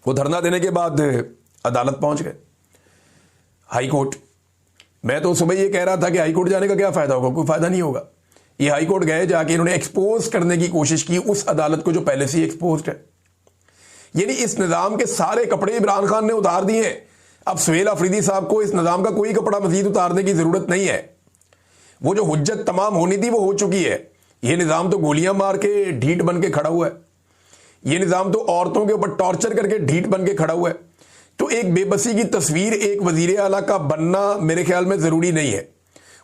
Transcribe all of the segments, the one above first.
वो धरना देने के बाद अदालत पहुंच गए, हाई कोर्ट। मैं तो सुबह ये कह रहा था कि हाई कोर्ट जाने का क्या फायदा होगा, कोई फायदा नहीं होगा। ये हाई कोर्ट गए, जाके इन्होंने एक्सपोज करने की कोशिश की उस अदालत को जो पहले से ही एक्सपोज्ड है। यानी इस निजाम के सारे कपड़े इमरान खान ने उतार दिए हैं। अब सुहेल अफरीदी साहब को इस निजाम का कोई कपड़ा मजीद उतारने की जरूरत नहीं है। वो जो हुज्जत तमाम होनी थी वो हो चुकी है। ये निजाम तो गोलियां मार के ढीठ बन के खड़ा हुआ है। ये निजाम तो औरतों के ऊपर टॉर्चर करके ढीठ बन के खड़ा हुआ है। तो एक बेबसी की तस्वीर एक वजीर आला का बनना मेरे ख्याल में जरूरी नहीं है।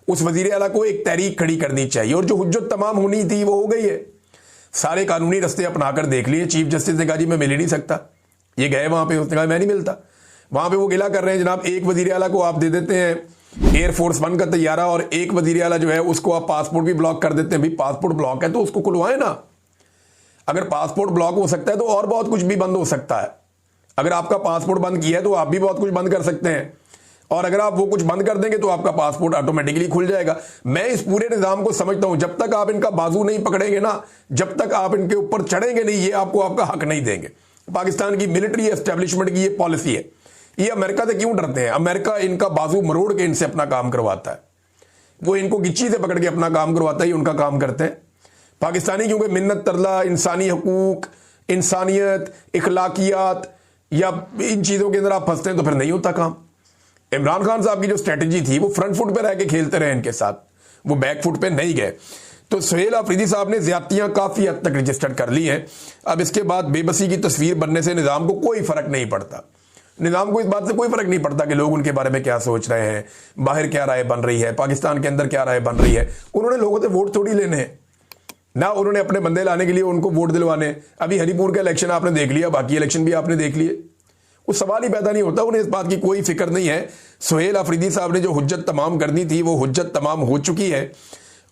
उस वजीर आला को एक तहरीक खड़ी करनी चाहिए, और जो हुज्जत तमाम होनी थी वो हो गई है। सारे कानूनी रास्ते अपनाकर देख लिए। चीफ जस्टिस ने कहा जी मैं मिल ही नहीं सकता। ये गए वहां पे, उसने कहा मैं नहीं मिलता। वहां पे वो गिला कर रहे हैं जनाब, एक वजीर आला को आप दे देते हैं एयरफोर्स 1 का तैयारा, और एक वजीर आला जो है उसको आप पासपोर्ट भी ब्लॉक कर देते हैं। भाई पासपोर्ट ब्लॉक है तो उसको खुलवाए ना। अगर पासपोर्ट ब्लॉक हो सकता है तो और बहुत कुछ भी बंद हो सकता है। अगर आपका पासपोर्ट बंद किया है तो आप भी बहुत कुछ बंद कर सकते हैं, और अगर आप वो कुछ बंद कर देंगे तो आपका पासपोर्ट ऑटोमेटिकली खुल जाएगा। मैं इस पूरे निजाम को समझता हूं, जब तक आप इनका बाजू नहीं पकड़ेंगे ना, जब तक आप इनके ऊपर चढ़ेंगे नहीं, ये आपको आपका हक नहीं देंगे। पाकिस्तान की मिलिट्री एस्टेब्लिशमेंट की ये पॉलिसी है। ये अमेरिका से क्यों डरते हैं? अमेरिका इनका बाजू मरोड़ के इनसे अपना काम करवाता है। वो इनको गिच्ची से पकड़ के अपना काम करवाता है, ये उनका काम करते हैं। पाकिस्तानी क्योंकि मिन्नत तरला, इंसानी हकूक, इंसानियत, इखलाकियात या इन चीजों के अंदर आप फंसते हैं तो फिर नहीं होता काम। इमरान खान साहब की जो स्ट्रेटजी थी वो फ्रंट फुट पे रह के खेलते रहे इनके साथ, वो बैक फुट पे नहीं गए। तो सुहेल अफरीदी साहब ने ज्यादतियां काफी हद तक रजिस्टर कर ली हैं। अब इसके बाद बेबसी की तस्वीर बनने से निजाम को कोई फर्क नहीं पड़ता। निजाम को इस बात से कोई फर्क नहीं पड़ता कि लोग उनके बारे में क्या सोच रहे हैं, बाहर क्या राय बन रही है, पाकिस्तान के अंदर क्या राय बन रही है। उन्होंने लोगों से वोट थोड़ी लेने हैं ना, उन्होंने अपने बंदे लाने के लिए उनको वोट दिलवाने। अभी हरिपुर का इलेक्शन आपने देख लिया, बाकी इलेक्शन भी आपने देख लिए। उस सवाल ही पैदा नहीं होता। उन्हें इस बात की कोई फिक्र नहीं है। सुहेल अफरीदी साहब ने जो हुज्जत तमाम करनी थी वो हुज्जत तमाम हो चुकी है,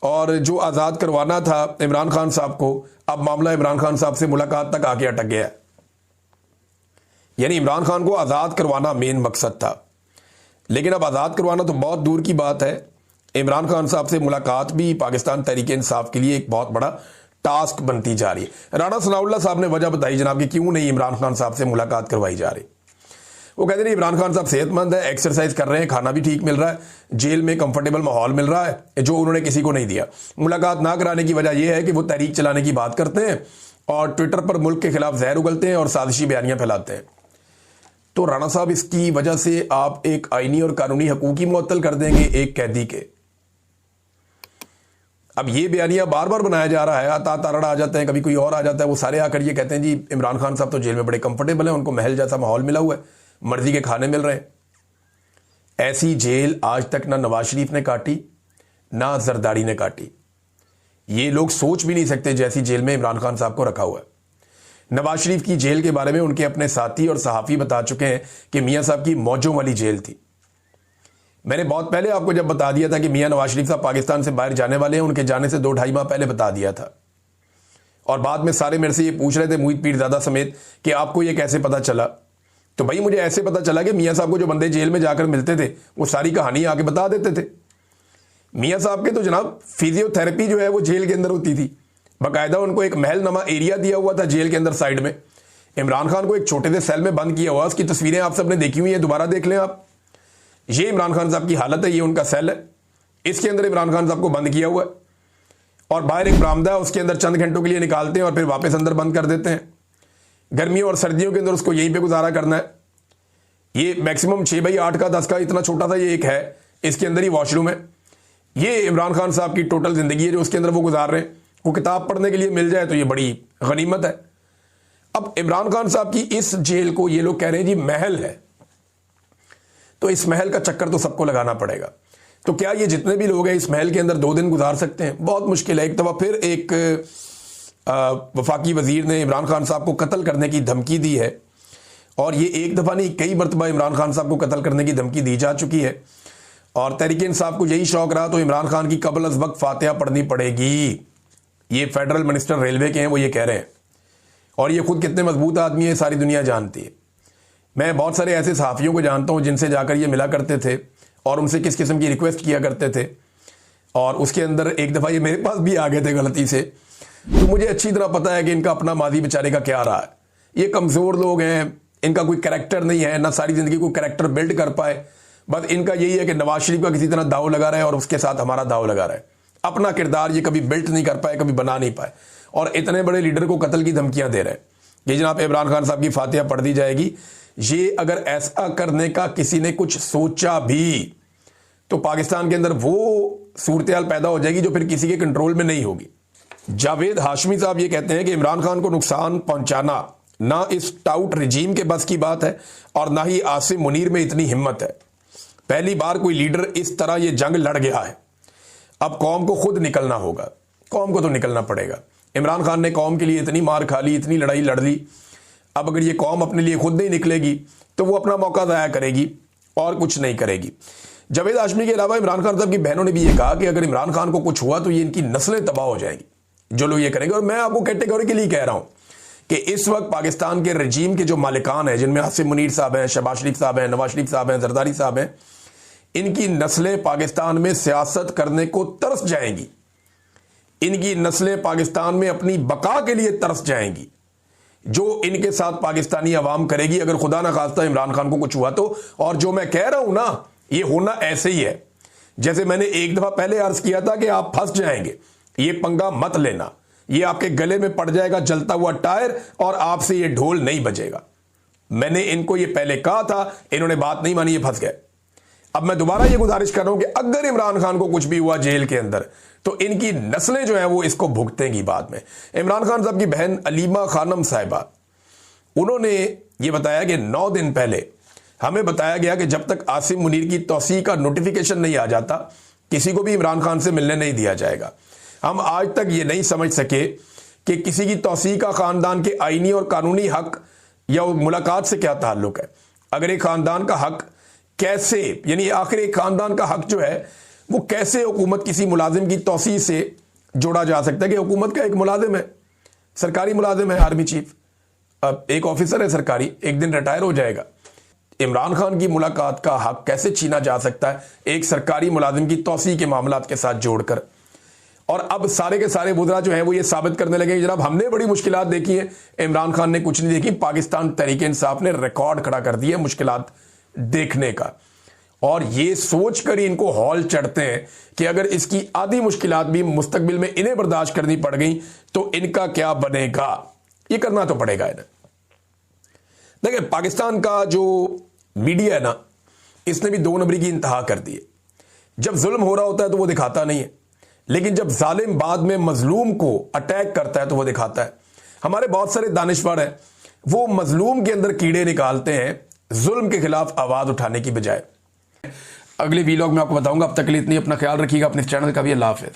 और जो आज़ाद करवाना था इमरान खान साहब को, अब मामला इमरान खान साहब से मुलाकात तक आके अटक गया है। यानी इमरान खान को आज़ाद करवाना मेन मकसद था, लेकिन अब आज़ाद करवाना तो बहुत दूर की बात है। इमरान खान साहब से मुलाकात भी पाकिस्तान तहरीक इंसाफ के लिए एक बहुत बड़ा टास्क बनती जा रही है। राणा सनाउल्लाह साहब ने वजह बताई जनाब कि क्यों नहीं इमरान खान साहब से मुलाकात करवाई जा रही। वो कहते हैं इमरान खान साहब सेहतमंद है, एक्सरसाइज कर रहे हैं, खाना भी ठीक मिल रहा है, जेल में कंफर्टेबल माहौल मिल रहा है जो उन्होंने किसी को नहीं दिया। मुलाकात ना कराने की वजह यह है कि वो तहरीक चलाने की बात करते हैं और ट्विटर पर मुल्क के खिलाफ जहर उगलते हैं और साजिशी बयानियां फैलाते हैं। तो राणा साहब इसकी वजह से आप एक आईनी और कानूनी हकूक ही मुअत्तल कर देंगे एक कैदी के। अब ये बयानिया बार बार बनाया जा रहा है, आता तारड़ा आ जाते हैं, कभी कोई और आ जाता है, वो सारे आकर ये कहते हैं जी इमरान खान साहब तो जेल में बड़े कंफर्टेबल हैं, उनको महल जैसा माहौल मिला हुआ है, मर्जी के खाने मिल रहे हैं। ऐसी जेल आज तक ना नवाज शरीफ ने काटी ना जरदारी ने काटी। ये लोग सोच भी नहीं सकते जैसी जेल में इमरान खान साहब को रखा हुआ है। नवाज शरीफ की जेल के बारे में उनके अपने साथी और सहाफी बता चुके हैं कि मियां साहब की मौजों वाली जेल थी। मैंने बहुत पहले आपको जब बता दिया था कि मियां नवाज शरीफ साहब पाकिस्तान से बाहर जाने वाले हैं, उनके जाने से 2-2.5 माह पहले बता दिया था। और बाद में सारे मेरे से ये पूछ रहे थे, मुहित पीरजादा समेत, कि आपको ये कैसे पता चला। तो भाई मुझे ऐसे पता चला कि मियां साहब को जो बंदे जेल में जाकर मिलते थे वो सारी कहानी आके बता देते थे। मियां साहब के तो जनाब फिजियोथेरेपी जो है वो जेल के अंदर होती थी, बाकायदा उनको एक महल नमा एरिया दिया हुआ था जेल के अंदर साइड में। इमरान खान को एक छोटे से सेल में बंद किया हुआ, उसकी तस्वीरें आप सबने देखी हुई है, दोबारा देख लें आप। ये इमरान खान साहब की हालत है, ये उनका सेल है, इसके अंदर इमरान खान साहब को बंद किया हुआ है, और बाहर एक बरामदा है, उसके अंदर चंद घंटों के लिए निकालते हैं और फिर वापस अंदर बंद कर देते हैं। गर्मियों और सर्दियों के अंदर उसको यहीं पे गुजारा करना है। ये मैक्सिमम 6x8 का 10 का इतना छोटा सा ये एक है, इसके अंदर ही वॉशरूम है। ये इमरान खान साहब की टोटल जिंदगी है जो उसके अंदर वो गुजार रहे हैं। वो किताब पढ़ने के लिए मिल जाए तो ये बड़ी गनीमत है। अब इमरान खान साहब की इस जेल को ये लोग कह रहे हैं जी महल है, तो इस महल का चक्कर तो सबको लगाना पड़ेगा। तो क्या ये जितने भी लोग हैं इस महल के अंदर 2 दिन गुजार सकते हैं? बहुत मुश्किल है। एक दफा फिर एक वफाकी वजीर ने इमरान खान साहब को कत्ल करने की धमकी दी है, और ये एक दफा नहीं कई मरतबा इमरान खान साहब को कत्ल करने की धमकी दी जा चुकी है। और तहरीक इंसाफ को यही शौक रहा तो इमरान खान की कबल अज वक्त फातिहा पढ़नी पड़ेगी। ये फेडरल मिनिस्टर रेलवे के हैं, वो ये कह रहे हैं, और ये खुद कितने मजबूत आदमी है सारी दुनिया जानती है। मैं बहुत सारे ऐसे सहाफ़ियों को जानता हूं जिनसे जाकर ये मिला करते थे और उनसे किस किस्म की रिक्वेस्ट किया करते थे, और उसके अंदर एक दफ़ा ये मेरे पास भी आ गए थे गलती से। तो मुझे अच्छी तरह पता है कि इनका अपना माजी बेचारे का क्या रहा है। ये कमज़ोर लोग हैं, इनका कोई कैरेक्टर नहीं है, ना सारी जिंदगी कोई कैरेक्टर बिल्ड कर पाए। बस इनका यही है कि नवाज शरीफ का किसी तरह दाव लगा रहा है और उसके साथ हमारा दाव लगा रहा है। अपना किरदार ये कभी बिल्ड नहीं कर पाए, कभी बना नहीं पाए, और इतने बड़े लीडर को कत्ल की धमकियां दे रहे हैं कि जनाब इमरान खान साहब की फातिहा पढ़ दी जाएगी। ये अगर ऐसा करने का किसी ने कुछ सोचा भी तो पाकिस्तान के अंदर वो सूरत-ए-हाल पैदा हो जाएगी जो फिर किसी के कंट्रोल में नहीं होगी। जावेद हाशमी साहब ये कहते हैं कि इमरान खान को नुकसान पहुंचाना ना इस टाउट रिजीम के बस की बात है और ना ही आसिम मुनीर में इतनी हिम्मत है। पहली बार कोई लीडर इस तरह ये जंग लड़ गया है। अब कौम को खुद निकलना होगा, कौम को तो निकलना पड़ेगा। इमरान खान ने कौम के लिए इतनी मार खा ली, इतनी लड़ाई लड़ ली, अब अगर ये कौम अपने लिए खुद नहीं निकलेगी तो वो अपना मौका ज़ाया करेगी और कुछ नहीं करेगी। जावेद हाशमी के अलावा इमरान खान साहब की बहनों ने भी ये कहा कि अगर इमरान खान को कुछ हुआ तो ये इनकी नस्लें तबाह हो जाएंगी जो लोग ये करेंगे। और मैं आपको कैटेगोरिकली कह रहा हूं कि इस वक्त पाकिस्तान के रजीम के जो मालिकान हैं, जिनमें आसिम मुनीर साहब हैं, शहबाज शरीफ साहब हैं, नवाज शरीफ साहब हैं, जरदारी साहब हैं, इनकी नस्लें पाकिस्तान में सियासत करने को तरस जाएंगी। इनकी नस्लें पाकिस्तान में अपनी बका के लिए तरस जाएंगी। जो इनके साथ पाकिस्तानी अवाम करेगी अगर खुदा ना खास्ता इमरान खान को कुछ हुआ तो। और जो मैं कह रहा हूं ना, ये होना ऐसे ही है जैसे मैंने एक दफा पहले अर्ज किया था कि आप फंस जाएंगे, ये पंगा मत लेना, ये आपके गले में पड़ जाएगा जलता हुआ टायर और आपसे ये ढोल नहीं बजेगा। मैंने इनको ये पहले कहा था, इन्होंने बात नहीं मानी, ये फंस गए। अब मैं दोबारा ये गुजारिश कर रहा हूं कि अगर इमरान खान को कुछ भी हुआ जेल के अंदर तो इनकी नस्लें जो हैं वो इसको भुगतेंगी बाद में। इमरान खान साहब की बहन अलीमा खानम साहिबा, उन्होंने ये बताया कि 9 दिन पहले हमें बताया गया कि जब तक आसिम मुनीर की तौसीह का नोटिफिकेशन नहीं आ जाता किसी को भी इमरान खान से मिलने नहीं दिया जाएगा। हम आज तक ये नहीं समझ सके कि किसी की तौसीह का खानदान के आईनी और कानूनी हक या मुलाकात से क्या ताल्लुक है। अगर एक खानदान का हक कैसे, यानी आखिर एक खानदान का हक जो है वो कैसे हुकूमत किसी मुलाजिम की तौसीह से जोड़ा जा सकता है कि हुकूमत का एक मुलाजिम है, सरकारी मुलाजिम है, आर्मी चीफ, अब एक ऑफिसर है सरकारी, एक दिन रिटायर हो जाएगा। इमरान खान की मुलाकात का हक कैसे छीना जा सकता है एक सरकारी मुलाजिम की तौसीह के मामलात के साथ जोड़कर। और अब सारे के सारे वुज़रा जो हैं वो ये साबित करने लगे कि जनाब हमने बड़ी मुश्किलात देखी हैं, इमरान खान ने कुछ नहीं देखी। पाकिस्तान तहरीक इंसाफ ने रिकॉर्ड खड़ा कर दिया मुश्किलात देखने का, और ये सोच कर ही इनको हौल चढ़ते हैं कि अगर इसकी आधी मुश्किलात भी मुस्तकबिल में इन्हें बर्दाश्त करनी पड़ गई तो इनका क्या बनेगा। ये करना तो पड़ेगा इन्हें। देखिए, पाकिस्तान का जो मीडिया है ना, इसने भी 2 नंबरी की इंतहा कर दी है। जब जुल्म हो रहा होता है तो वो दिखाता नहीं है, लेकिन जब जालिम बाद में मजलूम को अटैक करता है तो वो दिखाता है। हमारे बहुत सारे दानिशवर हैं, वो मजलूम के अंदर कीड़े निकालते हैं जुल्म के खिलाफ आवाज उठाने की बजाय। अगले वीलॉग में आपको बताऊंगा। अब तक के लिए इतनी, अपना ख्याल रखिएगा, अपने चैनल का भी। अल्लाह हाफिज़।